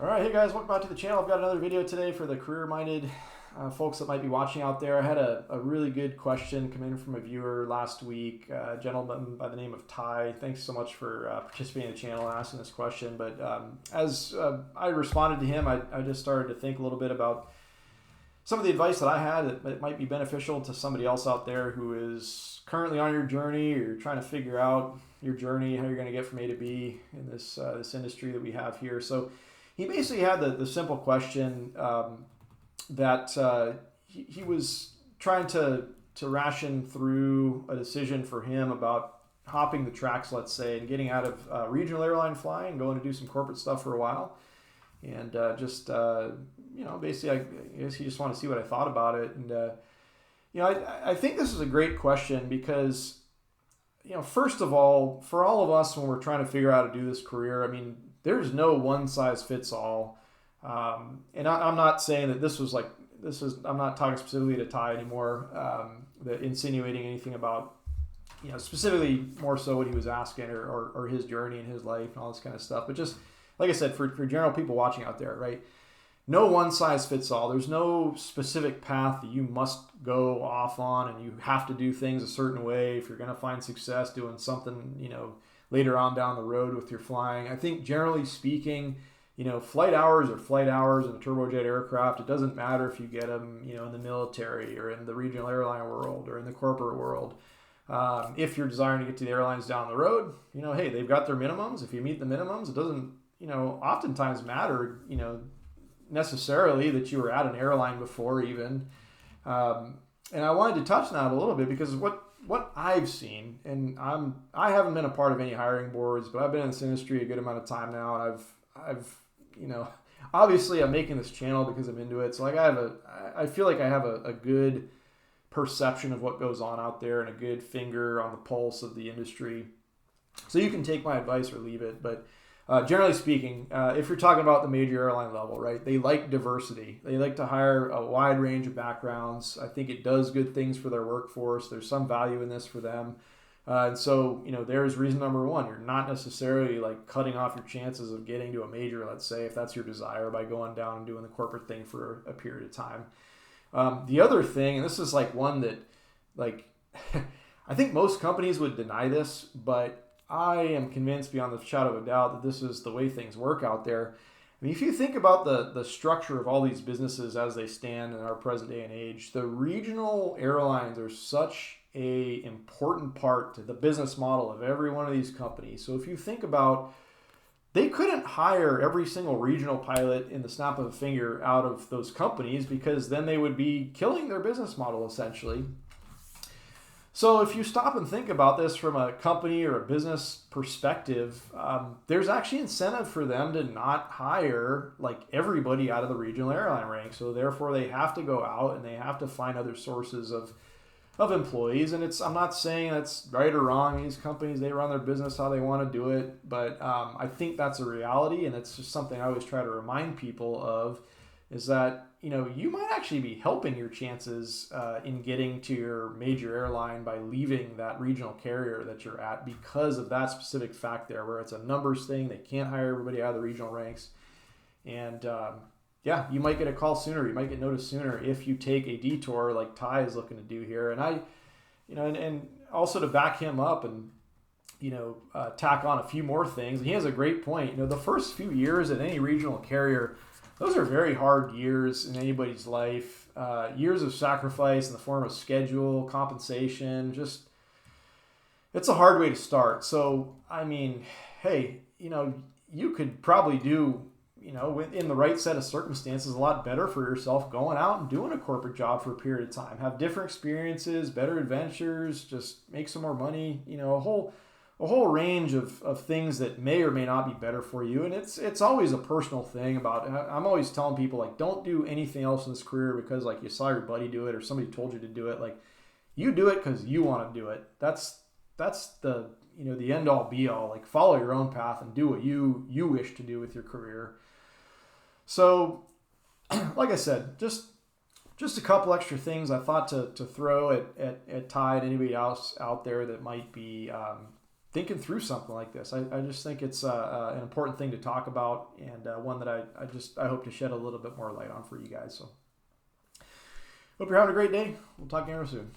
All right, hey guys, welcome back to the channel. I've got another video today for the career-minded folks that might be watching out there. I had a really good question come in from a viewer last week, a gentleman by the name of Ty. Thanks so much for participating in the channel and asking this question. But as I responded to him, I just started to think a little bit about some of the advice that I had that might be beneficial to somebody else out there who is currently on your journey, or you're trying to figure out your journey, how you're going to get from A to B in this industry that we have here. So he basically had the simple question that he was trying to ration through a decision for him about hopping the tracks, let's say, and getting out of regional airline flying, going to do some corporate stuff for a while. And basically, I guess he just wanted to see what I thought about it. And, I think this is a great question because, first of all, for all of us when we're trying to figure out how to do this career, I mean, there's no one size fits all. And I'm not saying that I'm not talking specifically to Ty anymore, that insinuating anything about, specifically more so what he was asking or his journey in his life and all this kind of stuff. But just, like I said, for general people watching out there, right? No one size fits all. There's no specific path that you must go off on, and you have to do things a certain way if you're going to find success doing something, later on down the road with your flying. I think generally speaking, flight hours are flight hours in a turbojet aircraft. It doesn't matter if you get them, in the military or in the regional airline world or in the corporate world. If you're desiring to get to the airlines down the road, hey, they've got their minimums. If you meet the minimums, it doesn't, oftentimes matter, necessarily that you were at an airline before even. And I wanted to touch on that a little bit because what I've seen, and I haven't been a part of any hiring boards, but I've been in this industry a good amount of time now, and I've obviously I'm making this channel because I'm into it. So I feel like I have a good perception of what goes on out there and a good finger on the pulse of the industry. So you can take my advice or leave it, but generally speaking, if you're talking about the major airline level, right, they like diversity. They like to hire a wide range of backgrounds. I think it does good things for their workforce. There's some value in this for them. And so, there's reason number one. You're not necessarily like cutting off your chances of getting to a major, let's say, if that's your desire, by going down and doing the corporate thing for a period of time. The other thing, and this is like one that, like, I think most companies would deny this, but I am convinced beyond the shadow of a doubt that this is the way things work out there. I mean, if you think about the structure of all these businesses as they stand in our present day and age, the regional airlines are such a important part to the business model of every one of these companies. So if you think about, they couldn't hire every single regional pilot in the snap of a finger out of those companies, because then they would be killing their business model essentially. So if you stop and think about this from a company or a business perspective, there's actually incentive for them to not hire like everybody out of the regional airline ranks. So therefore they have to go out and they have to find other sources of employees. And I'm not saying that's right or wrong. These companies, they run their business how they want to do it. But I think that's a reality. And it's just something I always try to remind people of, is that, you might actually be helping your chances in getting to your major airline by leaving that regional carrier that you're at, because of that specific fact there, where it's a numbers thing. They can't hire everybody out of the regional ranks. And you might get a call sooner. You might get noticed sooner if you take a detour like Ty is looking to do here. And and also to back him up and, tack on a few more things. And he has a great point. The first few years at any regional carrier, those are very hard years in anybody's life. Years of sacrifice in the form of schedule, compensation, just, it's a hard way to start. So, I mean, hey, you could probably do, in the right set of circumstances, a lot better for yourself going out and doing a corporate job for a period of time. Have different experiences, better adventures, just make some more money, a whole range of things that may or may not be better for you. And it's always a personal thing about, I'm always telling people, like, don't do anything else in this career because, like, you saw your buddy do it or somebody told you to do it. Like, you do it because you want to do it. That's the, the end all be all. Like, follow your own path and do what you wish to do with your career. So, like I said, just a couple extra things I thought to throw at Ty and anybody else out there that might be, thinking through something like this. I just think it's an important thing to talk about, and one that I hope to shed a little bit more light on for you guys. So hope you're having a great day. We'll talk again soon.